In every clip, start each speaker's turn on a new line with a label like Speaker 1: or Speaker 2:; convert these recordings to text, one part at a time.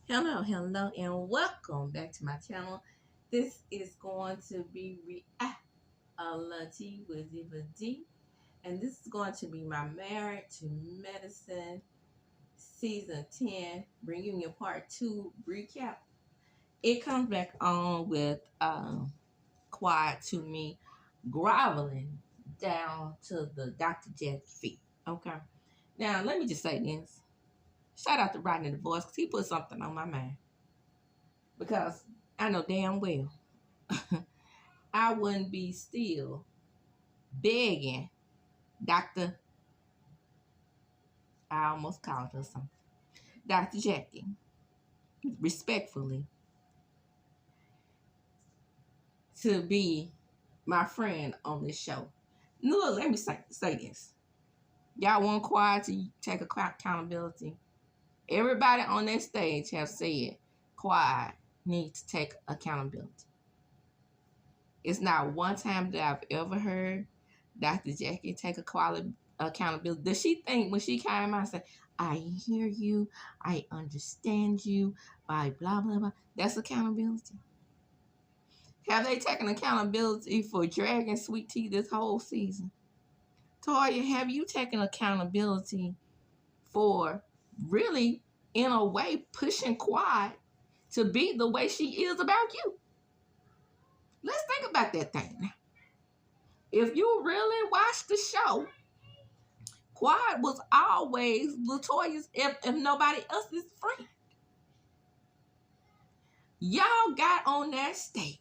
Speaker 1: Hello, and welcome back to my channel. This is going to be reality with Diva D, and this is going to be my Married to Medicine Season 10 Reunion Part 2 recap. It comes back on with Quiet to me groveling down to the Dr.G feet. Okay, now let me just say this. Shout out to Rodney the Voice because he put something on my mind. Because I know damn well I wouldn't be still begging Dr. I almost called her something. Dr. Jackie, respectfully, to be my friend on this show. Look, let me say this. Y'all want Quiet to take accountability? Everybody on that stage have said Quiet needs to take accountability. It's not one time that I've ever heard Dr. Jackie take accountability. Does she think when she came out and said, I hear you, I understand you, by blah, blah, blah, that's accountability? Have they taken accountability for dragging Sweet Tea this whole season? Toya, have you taken accountability for really, in a way, pushing Quad to be the way she is about you? Let's think about that thing now. If you really watch the show, Quad was always Latoya's if nobody else's friend. Y'all got on that stage.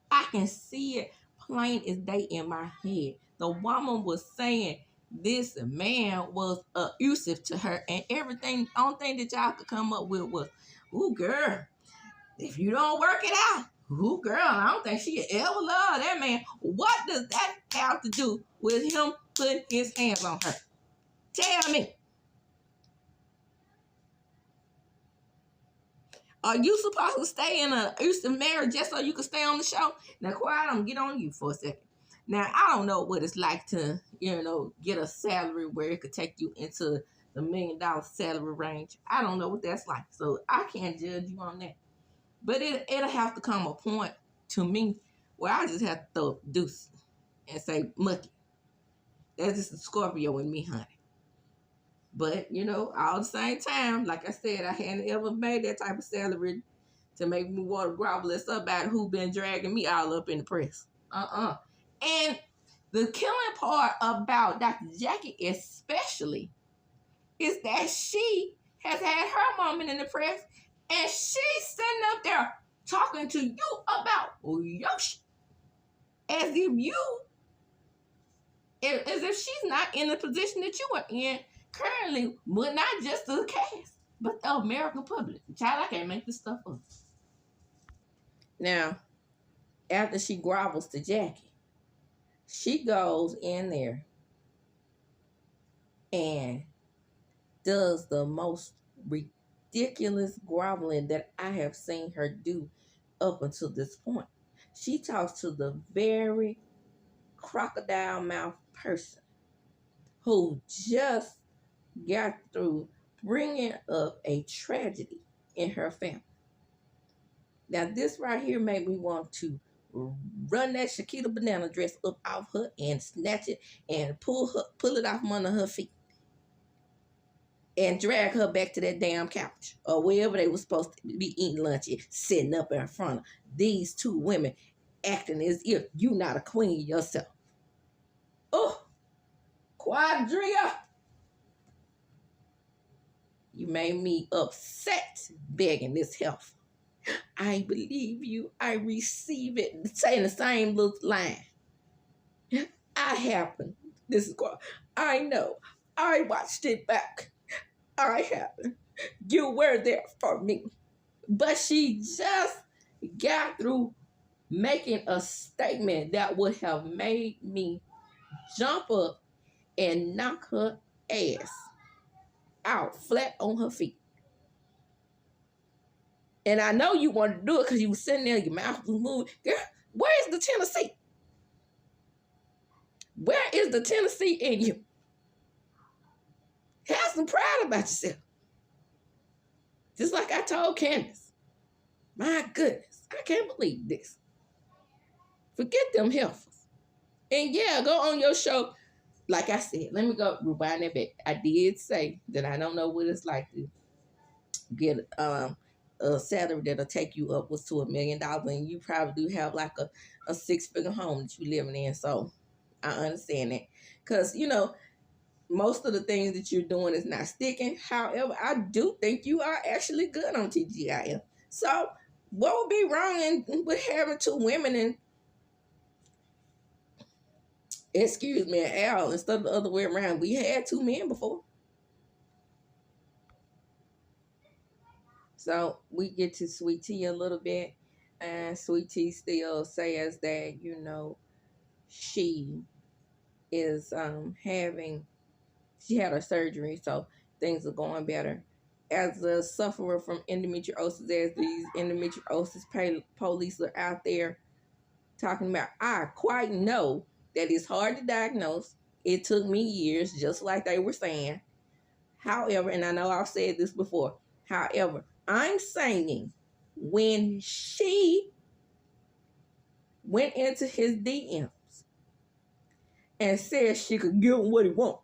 Speaker 1: I can see it plain as day in my head. The woman was saying this man was abusive to her, and everything, only thing that y'all could come up with was, ooh, girl, if you don't work it out, ooh, girl, I don't think she ever loved that man. What does that have to do with him putting his hands on her? Tell me. Are you supposed to stay in an abusive marriage just so you can stay on the show? Now, Quiet, I'm going to get on you for a second. Now, I don't know what it's like to, get a salary where it could take you into the $1 million salary range. I don't know what that's like. So I can't judge you on that. But it'll have to come a point to me where I just have to throw deuce and say, mucky. That's just a Scorpio in me, honey. But, all the same time, like I said, I hadn't ever made that type of salary to make me want to grovel at somebody who been dragging me all up in the press. And the killing part about Dr. Jackie especially is that she has had her moment in the press and she's sitting up there talking to you about Yoshi. As if she's not in the position that you are in currently, but not just the cast, but the American public. Child, I can't make this stuff up. Now, after she grovels to Jackie, she goes in there and does the most ridiculous groveling that I have seen her do up until this point. She talks to the very crocodile mouth person who just got through bringing up a tragedy in her family. Now, this right here made me want to run that Shakita banana dress up off her and snatch it and pull it off from under her feet and drag her back to that damn couch or wherever they were supposed to be eating lunch at, sitting up in front of these two women acting as if you not a queen yourself. Oh, Quadria, you made me upset begging this help. I believe you. I receive it. Saying the same little line. I happen. This is what I know. I watched it back. I happen. You were there for me. But she just got through making a statement that would have made me jump up and knock her ass out flat on her feet. And I know you wanted to do it because you were sitting there, your mouth was moving. Girl, where is the Tennessee? Where is the Tennessee in you? Have some pride about yourself. Just like I told Candace. My goodness, I can't believe this. Forget them heifers. And yeah, go on your show. Like I said, let me go rewind that back. I did say that I don't know what it's like to get a salary that'll take you upwards to $1 million, and you probably do have like a 6-figure home that you're living in. So I understand that. Because, you know, most of the things that you're doing is not sticking. However, I do think you are actually good on TGIF. So what would be wrong with having 2 women and, excuse me, Al, instead of the other way around? We had 2 men before. So we get to Sweet Tea a little bit, and Sweet Tea still says that, you know, she is she had her surgery, so things are going better. As a sufferer from endometriosis, as these endometriosis police are out there talking about, I quite know that it's hard to diagnose. It took me years, just like they were saying. However, and I know I've said this before, however, I'm saying when she went into his DMs and said she could give him what he wants,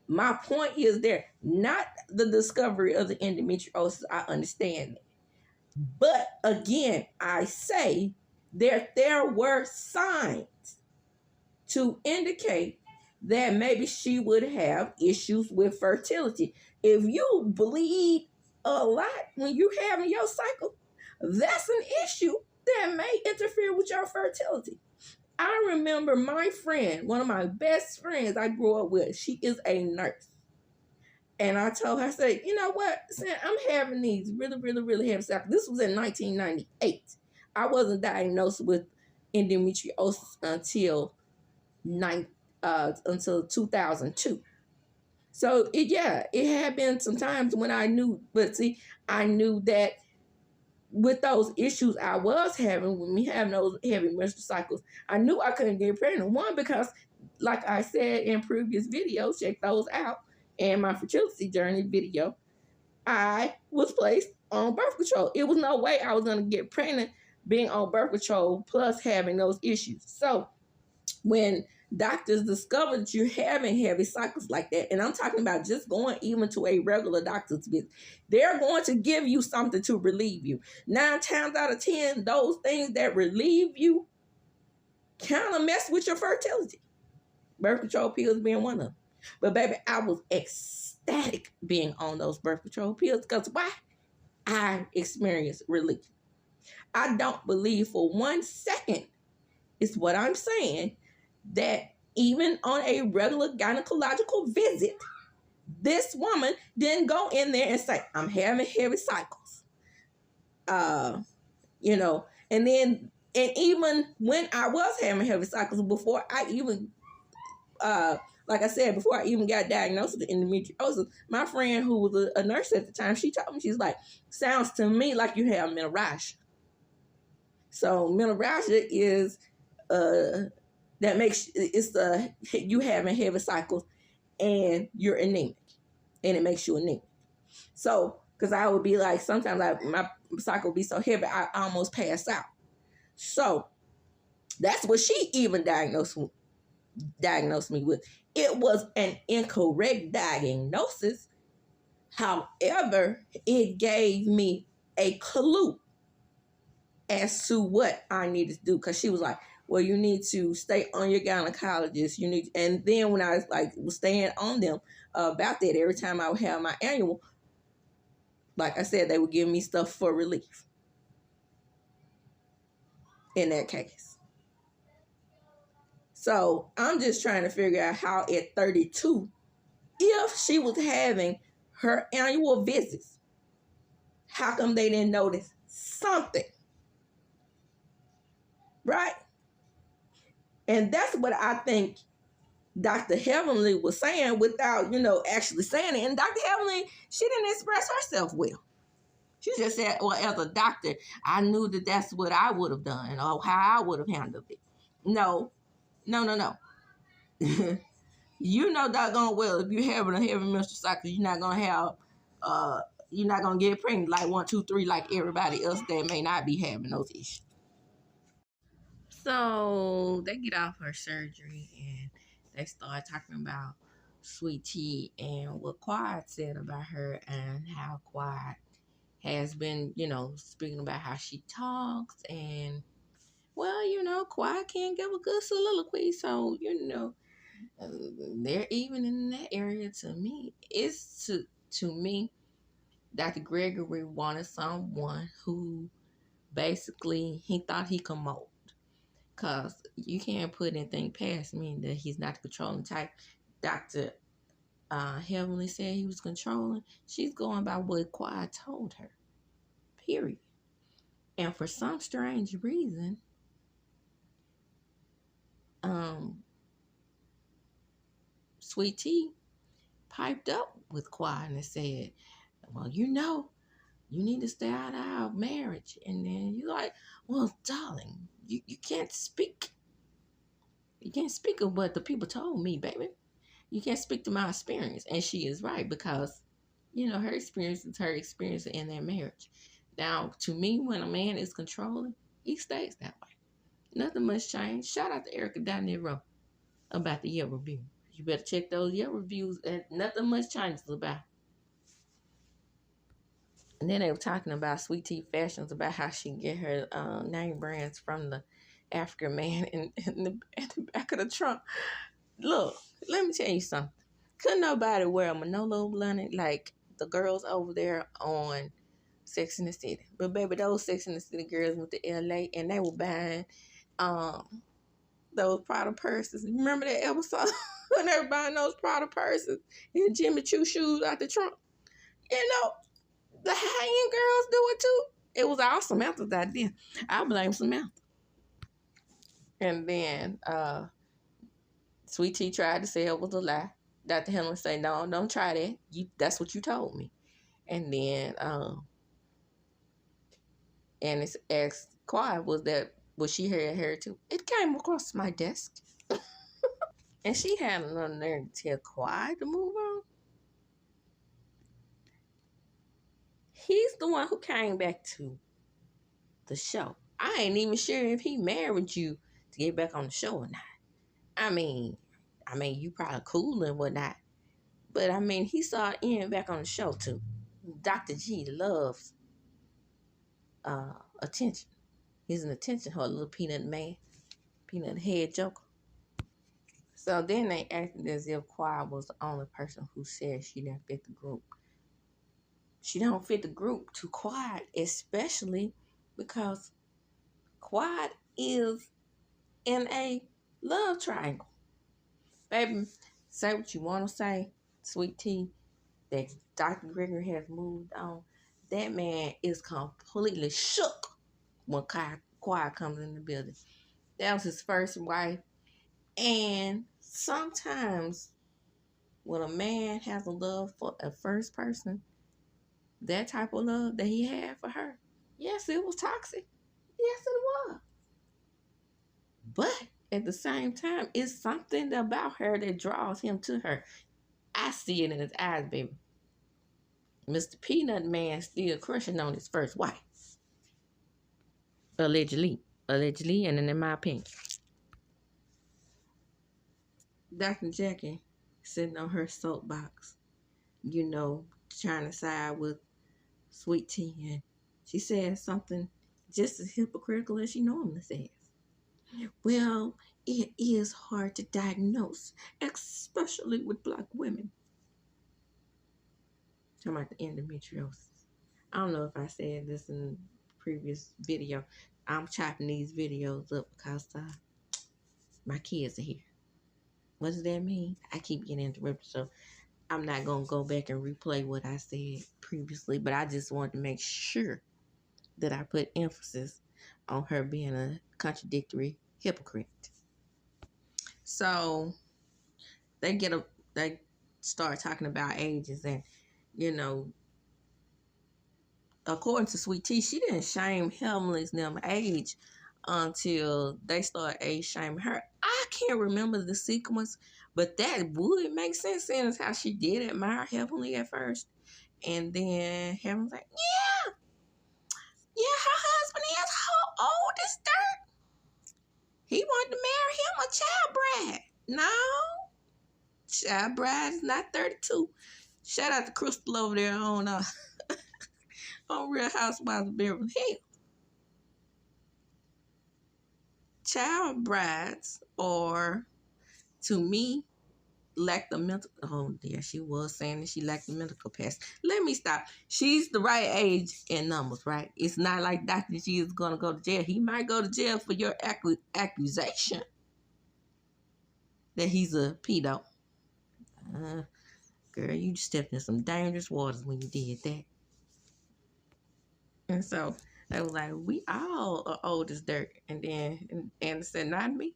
Speaker 1: my point is there, not the discovery of the endometriosis. I understand that. But again, I say there were signs to indicate that maybe she would have issues with fertility. If you bleed a lot when you're having your cycle, that's an issue that may interfere with your fertility. I remember my friend, one of my best friends I grew up with, she is a nurse. And I told her, I said, you know what, Sam, I'm having these really, really, really heavy cycles. This was in 1998. I wasn't diagnosed with endometriosis until 2002. So it had been some times when I knew, but see, I knew that with those issues I was having, with me having those heavy menstrual cycles, I knew I couldn't get pregnant. One, because like I said in previous videos, check those out, and my fertility journey video, I was placed on birth control. It was no way I was going to get pregnant being on birth control plus having those issues. So when doctors discover that you're having heavy cycles like that, and I'm talking about just going even to a regular doctor's visit, they're going to give you something to relieve you. 9 times out of 10, those things that relieve you kind of mess with your fertility. Birth control pills being one of them. But baby, I was ecstatic being on those birth control pills, because why? I experienced relief. I don't believe for 1 second, is what I'm saying, that even on a regular gynecological visit, this woman didn't go in there and say, I'm having heavy cycles. You know, and even when I was having heavy cycles, before I even, like I said, before I even got diagnosed with endometriosis, my friend who was a nurse at the time, she told me, she's like, sounds to me like you have menorrhagia. So menorrhagia is, that makes, it's you having heavy cycles and you're anemic, and it makes you anemic. So, because I would be like, sometimes my cycle would be so heavy, I almost pass out. So that's what she even diagnosed me with. It was an incorrect diagnosis. However, it gave me a clue as to what I needed to do, because she was like, well, you need to stay on your gynecologist. And then when I was staying on them about that, every time I would have my annual, like I said, they would give me stuff for relief in that case. So I'm just trying to figure out how at 32, if she was having her annual visits, how come they didn't notice something? Right? And that's what I think Dr. Heavenly was saying without, actually saying it. And Dr. Heavenly, she didn't express herself well. She just said, well, as a doctor, I knew that that's what I would have done, or how I would have handled it. No. You know doggone well, if you're having a heavy menstrual cycle, you're not going to have you're not gonna get pregnant like 1, 2, 3 like everybody else that may not be having those issues. So they get off her surgery and they start talking about Sweet Tea and what Quiet said about her and how Quiet has been, speaking about how she talks and, well, Quiet can't give a good soliloquy. So, they're even in that area to me. It's to me, Dr. Gregory wanted someone who basically he thought he could mold. Because you can't put anything past me that he's not the controlling type. Dr. Heavenly said he was controlling. She's going by what Quiet told her. Period. And for some strange reason, Sweet Tea piped up with Quiet and said, well, you need to stay out of our marriage. And then you're like, well, darling, you can't speak. You can't speak of what the people told me, baby. You can't speak to my experience. And she is right because, her experience is her experience in their marriage. Now, to me, when a man is controlling, he stays that way. Nothing much change. Shout out to Erica down there row about the Yelp review. You better check those Yelp reviews and nothing much changes about. And then they were talking about Sweet Tea Fashions, about how she get her name brands from the African man in the back of the trunk. Look, let me tell you something. Couldn't nobody wear a Manolo blunted like the girls over there on Sex and the City. But baby, those Sex and the City girls went to LA and they were buying those Prada purses. Remember that episode when they were buying those Prada purses and Jimmy Choo shoes out the trunk? The high-end girls do it too. It was all Samantha's idea. I blame Samantha. And then Sweet Tea tried to say it was a lie. Dr. Helen said, no, don't try that. That's what you told me. And then and it's asked Quiet, was she her too? It came across my desk. And she had another nerve to tell Quiet to move on. He's the one who came back to the show. I ain't even sure if he married you to get back on the show or not. I mean, you probably cool and whatnot. But he saw Ian back on the show too. Dr. G loves attention. He's an attention whore, little peanut head joker. So then they acted as if Quiet was the only person who said she didn't fit the group. She don't fit the group to Quiet, especially because Quiet is in a love triangle. Baby, say what you want to say, Sweet Tea, that Dr. Gregory has moved on. That man is completely shook when Quiet comes in the building. That was his first wife. And sometimes when a man has a love for a first person, that type of love that he had for her, yes, it was toxic. Yes, it was. But at the same time, it's something about her that draws him to her. I see it in his eyes, baby. Mr. Peanut Man still crushing on his first wife. Allegedly, and in my opinion. Dr. Jackie sitting on her soapbox, trying to side with Sweet Tea, and she says something just as hypocritical as she normally says. Well, it is hard to diagnose, especially with Black women. Talking about the endometriosis. I don't know if I said this in the previous video. I'm chopping these videos up because my kids are here. What does that mean? I keep getting interrupted, so I'm not going to go back and replay what I said previously, but I just wanted to make sure that I put emphasis on her being a contradictory hypocrite. So they start talking about ages, and according to Sweet Tea, she didn't shame Heavenly's age until they start age shaming her. I can't remember the sequence, but that would make sense, seeing as how she did admire Heavenly at first. And then Heaven's like, yeah, her husband is how old is Dirk? He wanted to marry him a child bride. No, child bride is not 32. Shout out to Crystal over there on Real Housewives of Beverly Hills. Child brides are, to me, lack the mental. Oh, yeah, she was saying that she lacked the mental capacity. Let me stop. She's the right age and numbers, right? It's not like Dr. G is going to go to jail. He might go to jail for your accusation that he's a pedo. Girl, you just stepped in some dangerous waters when you did that. And so they was like, we all are old as dirt. And then Anna said, not me.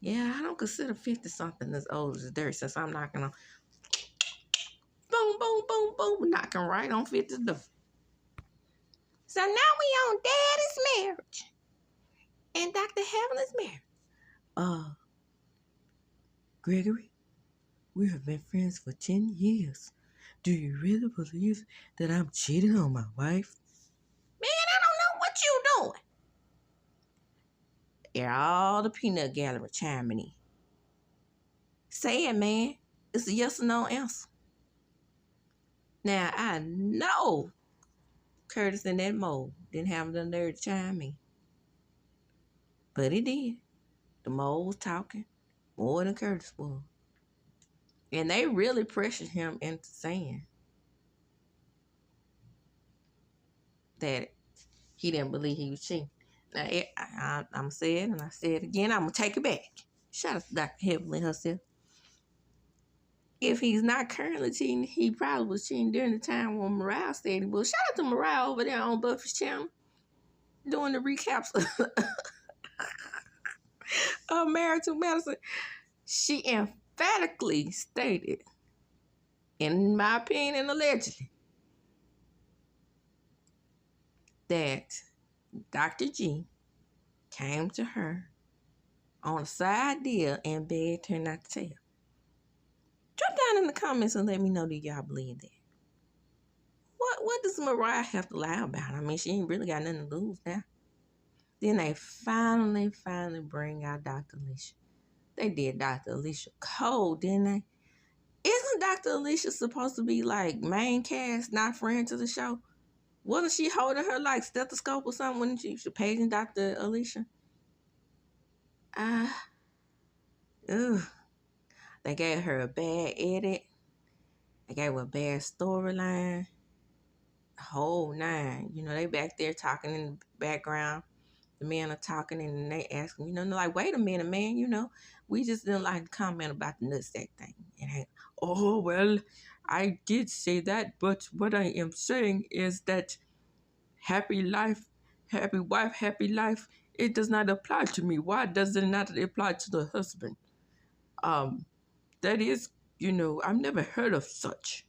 Speaker 1: Yeah, I don't consider 50-something as old as dirt, since I'm knocking on boom, boom, boom, boom, knocking right on 50's door. So now we on Daddy's marriage and Dr. Heavenly's marriage. Gregory, we have been friends for 10 years. Do you really believe that I'm cheating on my wife? Man, I don't know what you doing. Yeah, all the peanut gallery chiming in. Say it, man. It's a yes or no answer. Now, I know Curtis in that mole didn't have the nerve to chime in. But he did. The mole was talking more than Curtis was. And they really pressured him into saying that he didn't believe he was cheating. Now, I'm going to say it, and I say it again. I'm going to take it back. Shout out to Dr. Heavenly herself. If he's not currently cheating, he probably was cheating during the time when Mariah said he was. Shout out to Mariah over there on Buffy's channel doing the recaps of marital medicine. She emphatically stated, in my opinion, allegedly, that Dr. G came to her on a side deal and begged her not to tell. Drop down in the comments and let me know, do y'all believe that? What does Mariah have to lie about? I mean, she ain't really got nothing to lose now. Then they finally bring out Dr. Alicia. They did Dr. Alicia cold, didn't they? Isn't Dr. Alicia supposed to be like main cast, not friend to the show? Wasn't she holding her like stethoscope or something when she was paging Dr. Alicia? They gave her a bad edit. They gave her a bad storyline. Whole nine. You know, they back there talking in the background. The men are talking and they asking, you know, they're like, wait a minute, man, you know, we just didn't like to comment about the nutsack thing. And oh, well, I did say that, but what I am saying is that happy life, happy wife, happy life, it does not apply to me. Why does it not apply to the husband? That is, you know, I've never heard of such.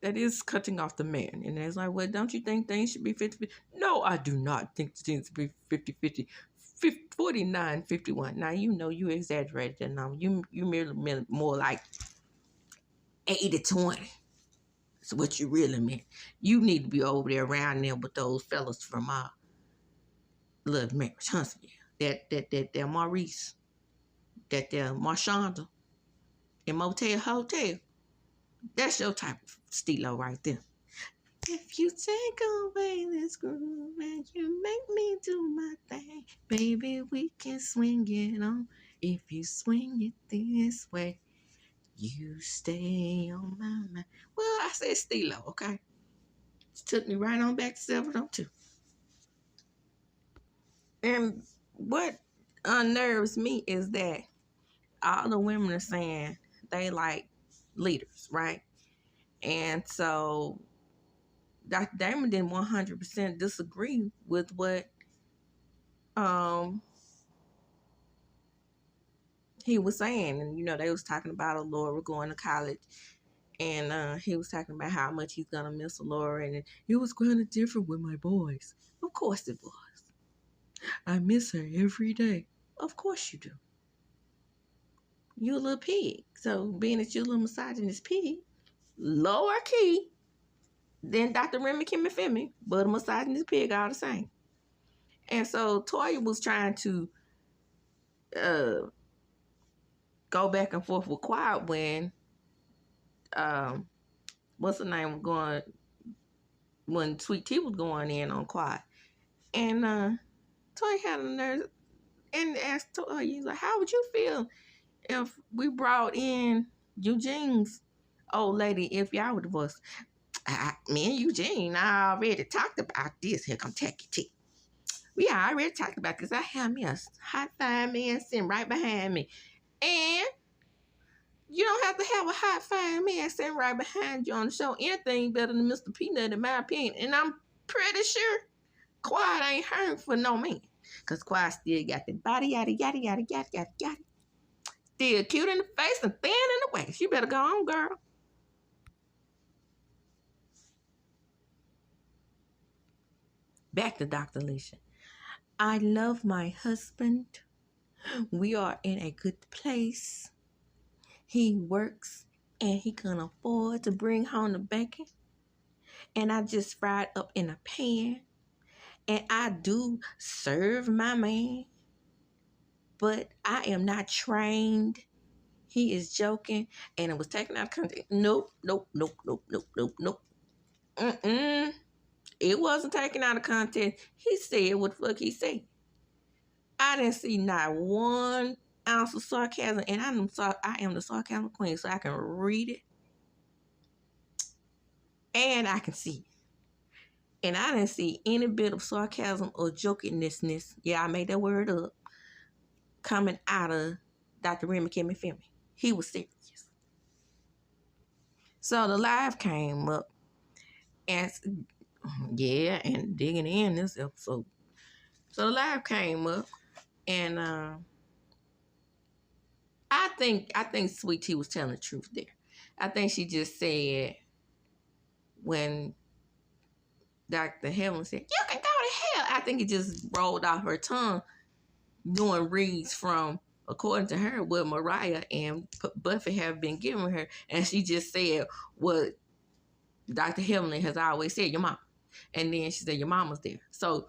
Speaker 1: That is cutting off the man. And it's like, well, don't you think things should be 50-50? No, I do not think things should be 50-50. 49-51. Now, you know you exaggerated the number. You merely more like 80-20. That's what you really meant. You need to be over there around there with those fellas from Love Marriage Huntsville. That Maurice. That Marshonda. In Motel Hotel. That's your type of stilo right there. If you take away this groove and you make me do my thing, baby, we can swing it on. If you swing it this way, you stay on my mind. Well, I said stilo, okay? It took me right on back to 702. And what unnerves me is that all the women are saying they like leaders, right? And so Dr. Damon didn't 100% disagree with what he was saying. And, you know, they was talking about Laura going to college. And he was talking about how much he's going to miss Laura. And it was kind of different with my boys. Of course it was. I miss her every day. Of course you do. You're a little pig. So being that you're a little misogynist pig, lower key, then Dr. Remy Kim and Femi, but a misogynist pig all the same. And so Toya was trying to go back and forth with Quiet when what's the name was going when Sweet Tea was going in on Quiet. And Toya had a nerve and asked Toya, he's like, how would you feel if we brought in Eugene's old lady if y'all were divorced? Me and Eugene, I already talked about this. Here come Tacky T. We already talked about this. I have me a hot fine man sitting right behind me. And you don't have to have a hot fine man sitting right behind you on the show. Anything better than Mr. Peanut, in my opinion. And I'm pretty sure Quiet ain't hurt for no man. Because Quiet still got the body, yada, yada, yada, yada, yada, yada. Still cute in the face and thin in the waist. You better go on, girl. Back to Dr. Alicia. I love my husband. We are in a good place. He works and he can afford to bring home the bacon. And I just fried up in a pan. And I do serve my man. But I am not trained. He is joking. And it was taken out of context. Nope. It wasn't taken out of context. He said what the fuck he said. I didn't see not 1 ounce of sarcasm. And I am the sarcasm queen, so I can read it. And I can see it. And I didn't see any bit of sarcasm or jokingness. Yeah, I made that word up. Coming out of Dr. Remy Kim and Femi. He was serious. So the live came up. And yeah, and digging in this episode. So the live came up. And I think Sweet Tea was telling the truth there. I think she just said when Dr. Heaven said, you can go to hell. I think it just rolled off her tongue doing reads from, according to her, what Mariah and Buffy have been giving her. And she just said what Dr. Heavenly has always said, your mom. And then she said, your mama's there. So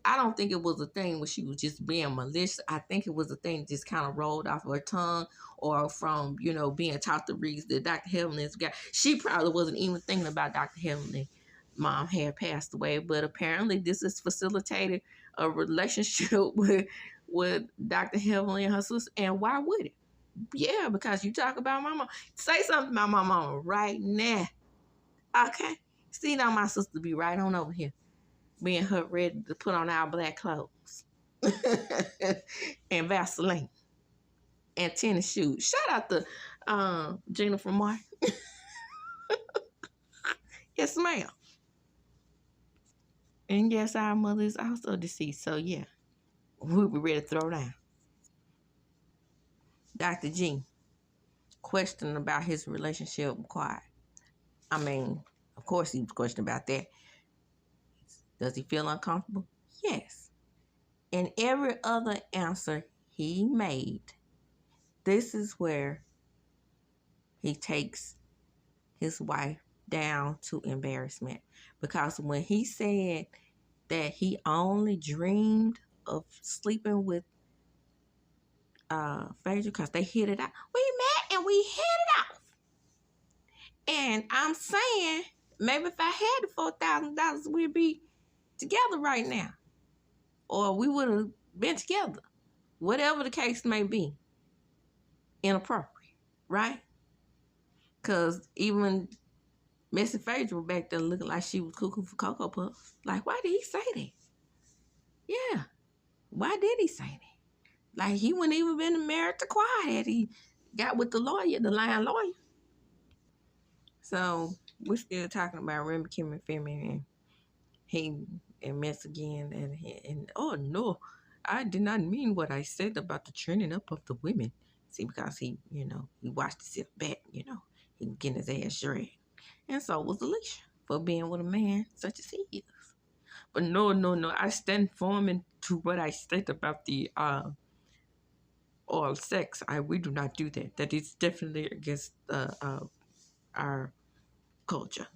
Speaker 1: I don't think it was a thing where she was just being malicious. I think it was a thing that just kind of rolled off her tongue or from, being taught the reads that Dr. Heavenly's got. She probably wasn't even thinking about Dr. Heavenly. Mom had passed away, but apparently this has facilitated a relationship with Dr. Heavenly and her sister. And why would it? Yeah, because you talk about my mom. Say something about my mama right now. Okay? See, now my sister be right on over here. Being her ready to put on our black clothes. And Vaseline. And tennis shoes. Shout out to Gina from Mark. Yes, ma'am. And yes, our mother is also deceased. So, yeah, we'll be ready to throw down. Dr. G, questioning about his relationship with Quiet. I mean, of course he was questioning about that. Does he feel uncomfortable? Yes. And every other answer he made, this is where he takes his wife down to embarrassment. Because when he said that he only dreamed of sleeping with Phaedra because they hit it out. We met and we hit it off. And I'm saying, maybe if I had the $4,000, we'd be together right now. Or we would have been together. Whatever the case may be. Inappropriate. Right? Because even Miss Phaedra was back there looking like she was cuckoo for Cocoa Puffs. Like, why did he say that? Yeah. Why did he say that? Like, he wouldn't even been married to Quiet had he got with the lawyer, the lying lawyer. So, we're still talking about Remy Kim and Femi and he and Mess again. And oh, no, I did not mean what I said about the training up of the women. See, because he watched himself back, he was getting his ass dragged. And so was Alicia for being with a man such as he is. But no, I stand firm to what I said about the oral sex. We do not do that. That is definitely against our culture.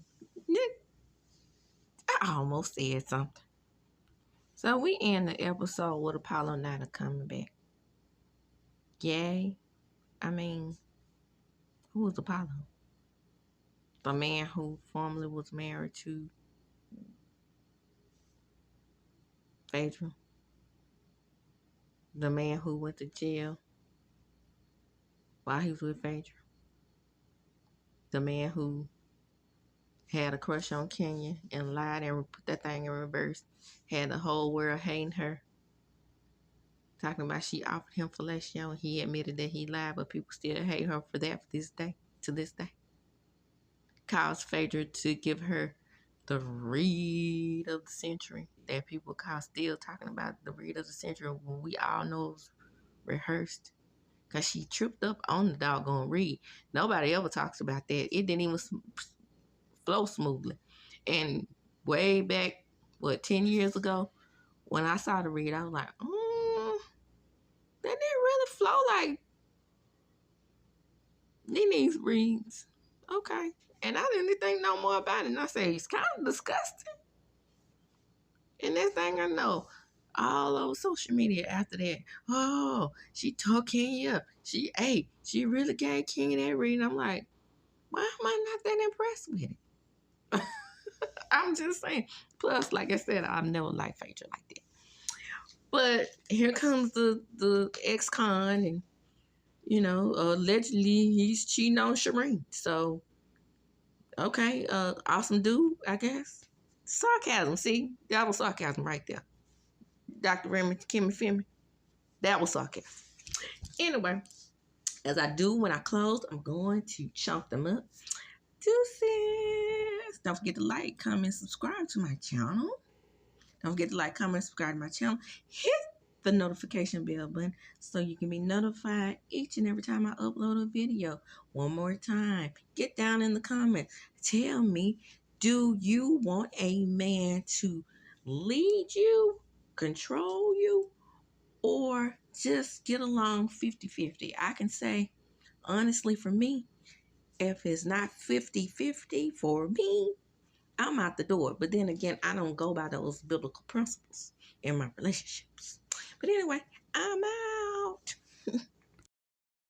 Speaker 1: almost said something. So we end the episode with Apollo 9 coming back. Yay. I mean, who was Apollo? The man who formerly was married to Phaedra. The man who went to jail while he was with Phaedra. The man who had a crush on Kenya and lied and put that thing in reverse. Had the whole world hating her. Talking about she offered him fellatio and he admitted that he lied, but people still hate her for that to this day. Caused Phaedra to give her the read of the century that people still talking about the read of the century when we all know it was rehearsed. Because she tripped up on the doggone read. Nobody ever talks about that. It didn't even flow smoothly. And way back, 10 years ago, when I saw the read, I was like, that didn't really flow like Nene's reads. Okay. And I didn't think no more about it. And I say, it's kind of disgusting. And next thing I know, all over social media after that, oh, she took Kenya up. She really gave Kenya that read. I'm like, why am I not that impressed with it? I'm just saying. Plus, like I said, I've never liked Phaedra like that. But here comes the ex-con, and allegedly he's cheating on Shireen. So, okay, awesome dude, I guess. Sarcasm, see? That was sarcasm right there. Dr. Remy, Kimmy Femi. That was sarcasm. Anyway, as I do when I close, I'm going to chunk them up. Deuces. Don't forget to like, comment, subscribe to my channel. Don't forget to like, comment, subscribe to my channel. Hit the notification bell button so you can be notified each and every time I upload a video. One more time, get down in the comments. Tell me, do you want a man to lead you, control you, or just get along 50-50? I can say, honestly, for me, if it's not 50-50 for me, I'm out the door. But then again, I don't go by those biblical principles in my relationships. But anyway, I'm out.